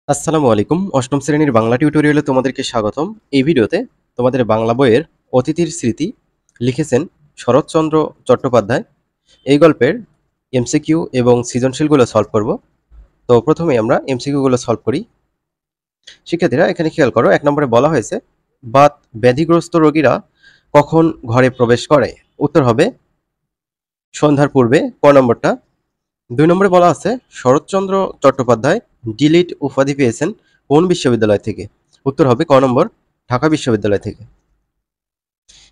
আসসালামু আলাইকুম। অষ্টম শ্রেণীর বাংলা টিউটোরিয়ালে তোমাদেরকে স্বাগতম। এই ভিডিওতে তোমাদের বাংলা বইয়ের অতিথির স্মৃতি লিখেছেন শরৎচন্দ্র চট্টোপাধ্যায়। এই গল্পের এমসিকিউ এবং সৃজনশীলগুলো সলভ করব। তো প্রথমে আমরা এমসিকিউগুলো সলভ করি। শিক্ষার্থীরা এখানে খেয়াল করো, 1 নম্বরে বলা হয়েছে বাত ব্যাধিগ্রস্ত রোগীরা কখন ঘরে প্রবেশ করে? উত্তর হবে সন্ধ্যার পূর্বে, ক নম্বরটা। 2 নম্বরে বলা আছে শরৎচন্দ্র চট্টোপাধ্যায় ডিলিট উপাধি পেয়েছেন কোন বিশ্ববিদ্যালয় থেকে? উত্তর হবে ক নম্বর, ঢাকা বিশ্ববিদ্যালয় থেকে।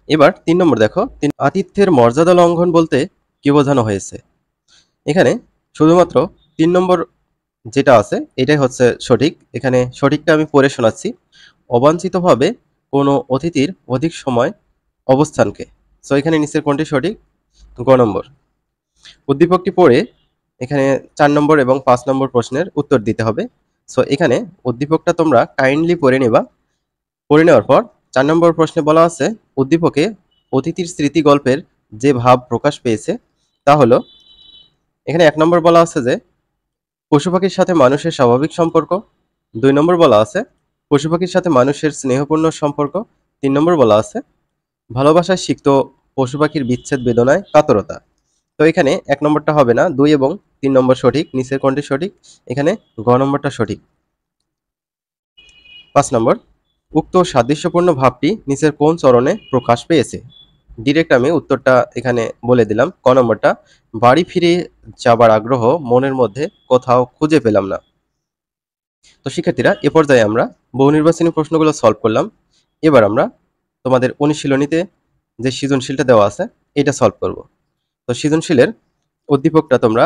এবার 3 নম্বর দেখো, আতিথ্যের মর্যাদা লঙ্ঘন বলতে কি বোঝানো হয়েছে? এখানে শুধুমাত্র 3 নম্বর যেটা আছে এটাই হচ্ছে সঠিক। এখানে সঠিকটা আমি পড়ে শোনাচ্ছি। অবাঞ্ছিতভাবে কোনো অতিথির অধিক সময় অবস্থানকে। সো এখানে নিচের কোনটি সঠিক? গ নম্বর। উদ্দীপকটি পড়ে এখানে 4 নম্বর এবং 5 নম্বর প্রশ্নের উত্তর দিতে হবে। সো এখানে উদ্দীপকটা তোমরা কাইন্ডলি পড়ে নেবা। পড়ে নেওয়ার পর 4 নম্বর প্রশ্নে বলা আছে উদ্দীপকে অতিথির স্মৃতি গল্পের যে ভাব প্রকাশ পেয়েছে তা হলো, এখানে 1 নম্বর বলা আছে যে পশু পাখির সাথে মানুষের স্বাভাবিক সম্পর্ক। 2 নম্বর বলা আছে পশু পাখির সাথে মানুষের স্নেহপূর্ণ সম্পর্ক। 3 নম্বর বলা আছে ভালোবাসায় সিক্ত পশু পাখির বিচ্ছেদ বেদনায় কাতরতা। তো এখানে 1 নম্বরটা হবে না, 2 এবং 3 নম্বর সঠিক। নিচের কোনটি সঠিক? এখানে গ নম্বরটা সঠিক। 5 নম্বর, উক্ত সাদৃশ্যপূর্ণ ভাবটি নিচের কোন চরণে প্রকাশ পেয়েছে? ডিরেক্ট আমি উত্তরটা এখানে বলে দিলাম। ক নম্বরটা, বাড়ি ফিরে যাবার আগ্রহ মনের মধ্যে কোথাও খুঁজে পেলাম না। তো শিক্ষার্থীরা এ পর্যায়ে আমরা বহু নির্বাচনী প্রশ্নগুলো সলভ করলাম। এবার আমরা তোমাদের অনুশীলনীতে যে সৃজনশীলটা দেওয়া আছে এটা সলভ করব। তো সৃজনশীলের উদ্দীপকটা তোমরা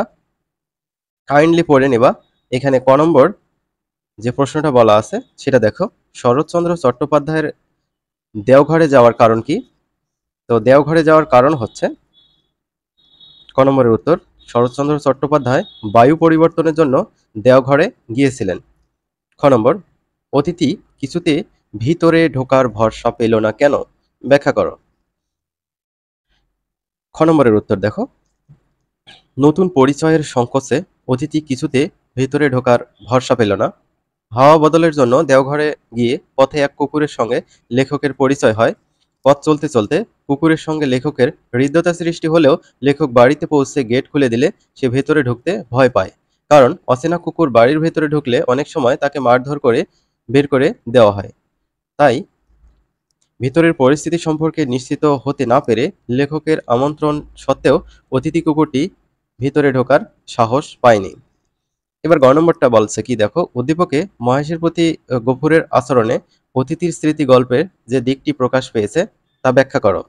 কাইন্ডলি পড়ে নেবা। এখানে ক নম্বর যে প্রশ্নটা বলা আছে সেটা দেখো, শরৎচন্দ্র চট্টোপাধ্যায়ের দেওঘরে যাওয়ার কারণ কি? তো দেওঘরে যাওয়ার কারণ হচ্ছে, ক নম্বরের উত্তর, শরৎচন্দ্র চট্টোপাধ্যায় বায়ু পরিবর্তনের জন্য দেওঘরে গিয়েছিলেন। খ নম্বর, অতিথি কিছুতে ভিতরে ঢোকার ভরসা পেল না কেন? ব্যাখ্যা করো। খ নম্বরের উত্তর দেখো, নতুন পরিচয়ের সংকোচে অতিথি কিছুতে ভিতরে ঢোকার ভরসা পেল না। হাওয়া বদলের জন্য দেওঘরে গিয়ে পথে এক কুকুরের সঙ্গে লেখকের পরিচয় হয়। পথ চলতে চলতে কুকুরের সঙ্গে লেখকের হৃদ্যতা সৃষ্টি হলেও লেখক বাড়িতে পৌঁছে গেট খুলে দিলে সে ভেতরে ঢুকতে ভয় পায়। কারণ অচেনা কুকুর বাড়ির ভেতরে ঢুকলে অনেক সময় তাকে মারধর করে বের করে দেওয়া হয়। তাই ভিতরের পরিস্থিতি সম্পর্কে নিশ্চিত হতে না পেরে লেখকের আমন্ত্রণ সত্ত্বেও অতিথি কুকুরটি ভিতরে ঢোকার সাহস পায়নি। এবার গ নম্বরটা বলছে কি দেখো, উদ্দীপকে মহেশের প্রতি গফুরের আচরণে অতিথির স্মৃতি গল্পের যে দিকটি প্রকাশ পেয়েছে তা ব্যাখ্যা করো।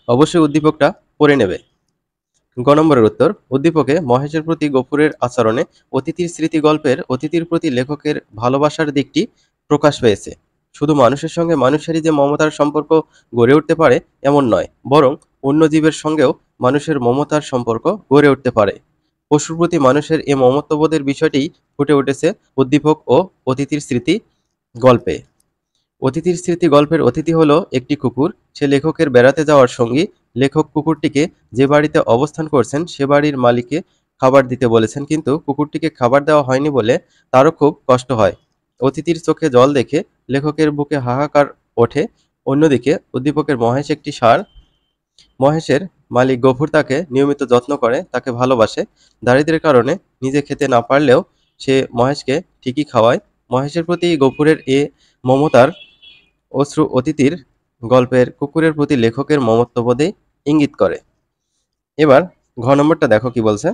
অবশ্যই উদ্দীপকটা পড়ে নেবে। গ নম্বরের উত্তর, উদ্দীপকে মহেশের প্রতি গফুরের আচরণে অতিথির স্মৃতি গল্পের অতিথির প্রতি লেখকের ভালোবাসার দিকটি প্রকাশ পেয়েছে। শুধু মানুষের সঙ্গে মানুষেরই যে মমতার সম্পর্ক গড়ে উঠতে পারে এমন নয়, বরং অন্য জীবের সঙ্গেও মানুষের মমতার সম্পর্ক গড়ে উঠতে পারে। পশুর প্রতি মানুষের এ মমত্ববোধের বিষয়টি ফুটে উঠেছে উদ্দীপক ও অতিথির স্মৃতি গল্পে। অতিথির স্মৃতি গল্পের অতিথি হলো একটি কুকুর। সে লেখকের বেড়াতে যাওয়ার সঙ্গী। লেখক কুকুরটিকে যে বাড়িতে অবস্থান করছেন সে বাড়ির মালিককে খাবার দিতে বলেছেন, কিন্তু কুকুরটিকে খাবার দেওয়া হয়নি বলে তারও খুব কষ্ট হয়। অতিথির চোখে জল দেখে লেখকের বুকে হাহাকার ওঠে। অন্যদিকে উদ্দীপকের মহেশ একটি ষাঁড়। মহেশের মালিক গফুর তাকে নিয়মিত যত্ন করে, তাকে ভালোবাসে। দারিদ্র্যের কারণে নিজে খেতে না পারলেও সে মহেশকে ঠিকই খাওয়ায়। মহেশের প্রতি গফুরের এ মমতার অশ্রু অতিথির গল্পের কুকুরের প্রতি লেখকের মমত্ববোধে ইঙ্গিত করে। এবার ঘ নম্বরটা দেখো কি বলছে।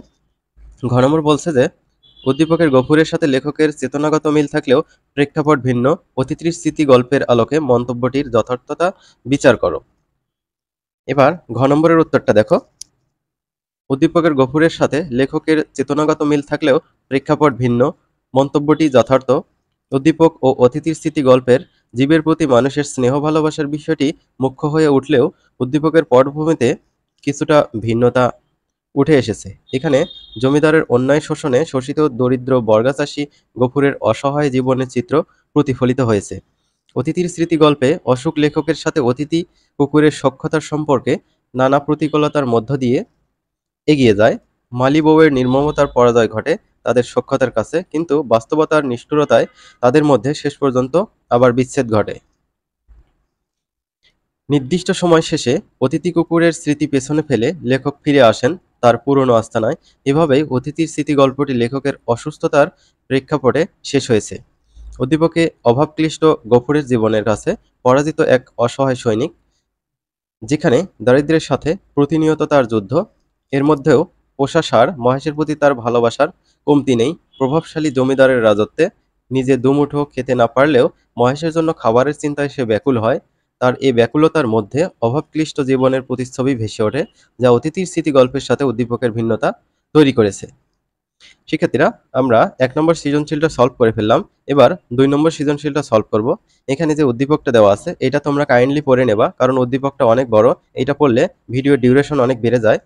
ঘ নম্বর বলছে যে উদ্দীপকের গফুরের সাথে লেখকের চেতনাগত মিল থাকলেও প্রেক্ষাপট ভিন্ন। অতিথির স্মৃতি গল্পের আলোকে মন্তব্যটির যথার্থতা বিচার করো। এবার ঘ নম্বরের উত্তরটা দেখো, উদ্দীপকের গফুরের সাথে লেখকের চেতনাগত মিল থাকলেও প্রেক্ষাপট ভিন্ন, মন্তব্যটি যথার্থ। উদ্দীপক ও অতিথির স্মৃতি গল্পের জীবের প্রতি মানুষের স্নেহ ভালোবাসার বিষয়টি মুখ্য হয়ে উঠলেও উদ্দীপকের পটভূমিতে কিছুটা ভিন্নতা উঠে এসেছে। এখানে জমিদারের অন্যায় শোষণে শোষিত দরিদ্র বর্গাচাষী গফুরের অসহায় জীবনের চিত্র প্রতিফলিত হয়েছে। অতিথির স্মৃতি গল্পে অশোক লেখকের সাথে অতিথি কুকুরের সখ্যতার সম্পর্কে নানা প্রতিকূলতার মধ্য দিয়ে এগিয়ে যায়। মালি বউয়ের নির্মমতার পরাজয় ঘটে তাদের সখ্যতার কাছে, কিন্তু বাস্তবতার নিষ্ঠুরতায় তাদের মধ্যে শেষ পর্যন্ত আবার বিচ্ছেদ ঘটে। নির্দিষ্ট সময় শেষে অতিথি কুকুরের স্মৃতি পেছনে ফেলে লেখক ফিরে আসেন তার পুরনো আস্তানায়। এভাবেই অতিথির স্মৃতি গল্পটি লেখকের অসুস্থতার প্রেক্ষাপটে শেষ হয়েছে। উদ্দীপকে অভাবক্লিষ্ট গফুরের জীবনের কাছে পরাজিত এক অসহায় সৈনিক, যেখানে দারিদ্র্যের সাথে প্রতিনিয়ত তার যুদ্ধ। এর মধ্যেও পোষা ষাঁড় মহেশের প্রতি তার ভালোবাসার কমতি নেই। প্রভাবশালী জমিদারের রাজত্বে নিজে দুমুঠো খেতে না পারলেও মহেশের জন্য খাবারের চিন্তায় সে ব্যাকুল হয়। তার এই ব্যাকুলতার মধ্যে অভাবক্লিষ্ট জীবনের প্রতিচ্ছবি ভেসে ওঠে, যা অতিথির স্মৃতি গল্পের সাথে উদ্দীপকের ভিন্নতা তৈরি করেছে। শিক্ষার্থীরা, আমরা ১ নম্বর সৃজনশীলটা সলভ করে ফেললাম। এবার ২ নম্বর সৃজনশীলটা সলভ করব। এখানে যে উদ্দীপকটা দেওয়া আছে এটা তোমরা কাইন্ডলি পড়ে নেবা, কারণ উদ্দীপকটা অনেক বড়। এটা পড়লে ভিডিও ডিউরেশন অনেক বেড়ে যায়।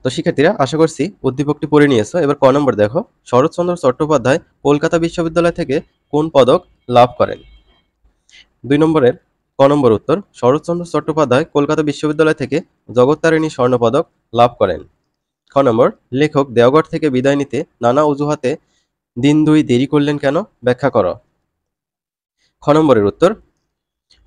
তো শিক্ষার্থীরা, আশা করছি উদ্দীপকটি পড়ে নিয়েছো। এবার ক নম্বর দেখো, শরৎচন্দ্র চট্টোপাধ্যায় কলকাতা বিশ্ববিদ্যালয় থেকে কোন পদক লাভ করেন? ২ নম্বরের ক নম্বর উত্তর, শরৎচন্দ্র চট্টোপাধ্যায় কলকাতা বিশ্ববিদ্যালয় থেকে জগত্তারিণী স্বর্ণপদক লাভ করেন। খ নম্বর, লেখক দেওঘর থেকে বিদায় নিতে নানা অজুহাতে দিন ২ দেরি করলেন কেন? ব্যাখ্যা করো। খ নম্বরের উত্তর,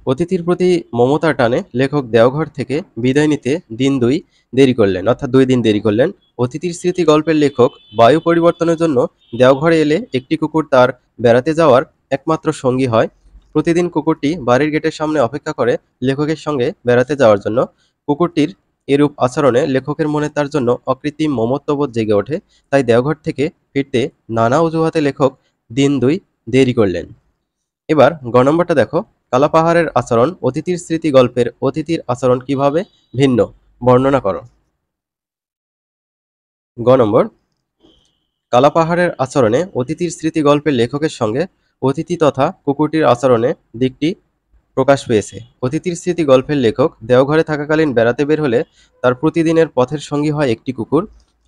অতিথির প্রতি মমতার টানে লেখক দেওঘর থেকে বিদায় নিতে দিন ২ দেরি করলেন, অর্থাৎ ২ দিন দেরি করলেন। অতিথির স্মৃতি গল্পের লেখক বায়ু পরিবর্তনের জন্য দেওঘরে এলে একটি কুকুর তার বেড়াতে যাওয়ার একমাত্র সঙ্গী হয়। প্রতিদিন কুকুরটি বাড়ির গেটের সামনে অপেক্ষা করে লেখকের সঙ্গে বেড়াতে যাওয়ার জন্য। কুকুরটির এরূপ আচরণে লেখকের মনে তার জন্য অকৃত্রিম মমত্ববোধ জেগে ওঠে। তাই দেওঘর থেকে ফিরতে নানা অজুহাতে লেখক দিন ২ দেরি করলেন। এবার গ নম্বরটা দেখো, কালাপাহাড়ের আচরণ অতিথির স্মৃতি গল্পের অতিথির আচরণ কিভাবে ভিন্ন? বর্ণনা করো। গ নম্বর, কালাপাহাড়ের আচরণে অতিথির স্মৃতি গল্পের লেখকের সঙ্গে অতিথি তথা কুকুরটির আচরণে দিকটি প্রকাশ পেয়েছে। অতিথির স্মৃতি গল্পের লেখক দেওঘরে থাকাকালীন বেড়াতে বের হলে তার প্রতিদিনের পথের সঙ্গী হয় একটি কুকুর।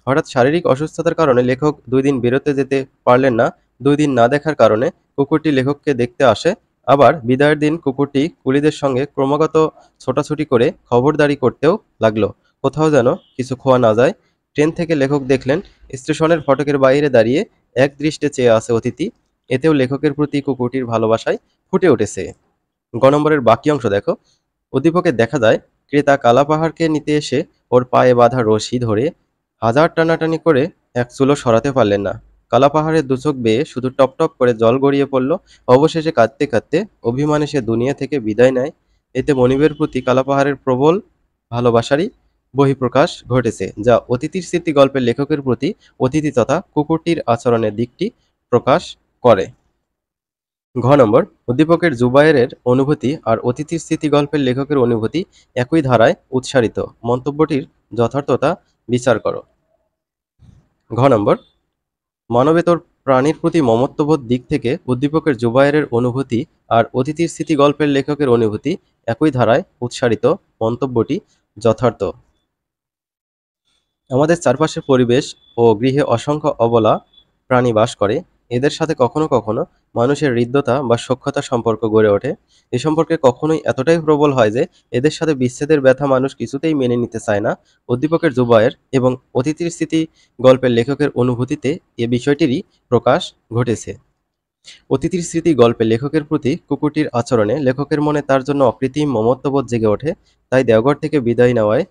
হঠাৎ শারীরিক অসুস্থতার কারণে লেখক ২ দিন বেরোতে যেতে পারলেন না। ২ দিন না দেখার কারণে কুকুরটি লেখককে দেখতে আসে। আবার বিদায়ের দিন কুকুরটি কুলিদের সঙ্গে ক্রমাগত ছোটাছুটি করে খবরদারি করতেও লাগলো, কোথাও যেন কিছু খোয়া না যায়। ট্রেন থেকে লেখক দেখলেন স্টেশনের ফটকের বাইরে দাঁড়িয়ে একদৃষ্টে চেয়ে আছে অতিথি। এতেও লেখকের প্রতি কুকুরটির ভালোবাসায় ফুটে উঠেছে। গ নম্বরের বাকি অংশ দেখো, উদ্দীপকে দেখা যায় ক্রেতা কালাপাহাড়কে নিতে এসে ওর পায়ে বাঁধা রশি ধরে হাজার টানাটানি করে এক চুলো সরাতে পারলেন না। কালাপাহাড়ের দুচোখ বেয়ে শুধু টপ টপ করে জল গড়িয়ে পড়ল। অবশেষে কাঁদতে কাঁদতে অভিমানে সে দুনিয়া থেকে বিদায় নেয়। এতে মনিবের প্রতি কালাপাহাড়ের প্রবল ভালোবাসারই বহিঃপ্রকাশ ঘটেছে, যা অতিথির স্মৃতি গল্পের লেখকের প্রতি অতিথি তথা কুকুরটির আচরণের দিকটি প্রকাশ করে। ঘ নম্বর, উদ্দীপকের জুবায়েরের অনুভূতি আর অতিথির স্মৃতি গল্পের লেখকের অনুভূতি একই ধারায় উৎসারিত। মন্তব্যটির যথার্থতা বিচার করো। ঘ নম্বর, মানবেতর প্রাণীর প্রতি মমত্ববোধ দিক থেকে উদ্দীপকের জুবায়েরের অনুভূতি আর অতিথির স্মৃতি গল্পের লেখকের অনুভূতি একই ধারায় উৎসারিত। মন্তব্যটি যথার্থ। আমাদের চারপাশের পরিবেশ ও গৃহে অসংখ্য অবলা প্রাণী বাস করে। এদের সাথে কখনো কখনো মানুষের হৃদ্যতা বা সখ্যতার সম্পর্ক গড়ে ওঠে। এ সম্পর্কে কখনোই এতটাই প্রবল হয় যে এদের সাথে বিচ্ছেদের ব্যথা মানুষ কিছুতেই মেনে নিতে চায় না। উদ্দীপকের জুবায়ের এবং অতিথির স্মৃতি গল্পের লেখকের অনুভূতিতে এ বিষয়টিরই প্রকাশ ঘটেছে। অতিথির স্মৃতি গল্পে লেখকের প্রতি কুকুরটির আচরণে লেখকের মনে তার জন্য অকৃত্রিম মমত্ববোধ জেগে ওঠে। তাই দেওঘর থেকে বিদায় নেওয়ায়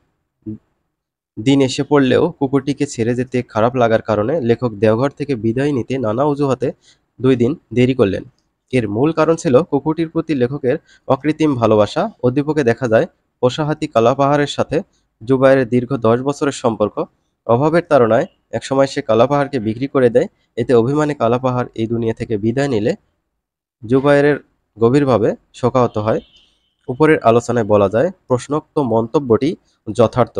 দিন এসে পড়লেও কুকুরটিকে ছেড়ে যেতে খারাপ লাগার কারণে লেখক দেওঘর থেকে বিদায় নিতে নানা অজুহাতে ২ দিন দেরি করলেন। এর মূল কারণ ছিল কুকুরটির প্রতি লেখকের অকৃত্রিম ভালোবাসা। উদ্দীপকে দেখা যায় পোষা হাতি কালাপাহাড়ের সাথে জুবায়েরের দীর্ঘ ১০ বছরের সম্পর্ক। অভাবের তাড়নায় একসময় সে কালাপাহাড়কে বিক্রি করে দেয়। এতে অভিমানে কালাপাহাড় এই দুনিয়া থেকে বিদায় নিলে জুবায়েরের গভীরভাবে শোকাহত হয়। উপরের আলোচনায় বলা যায় প্রশ্নোক্ত মন্তব্যটি যথার্থ।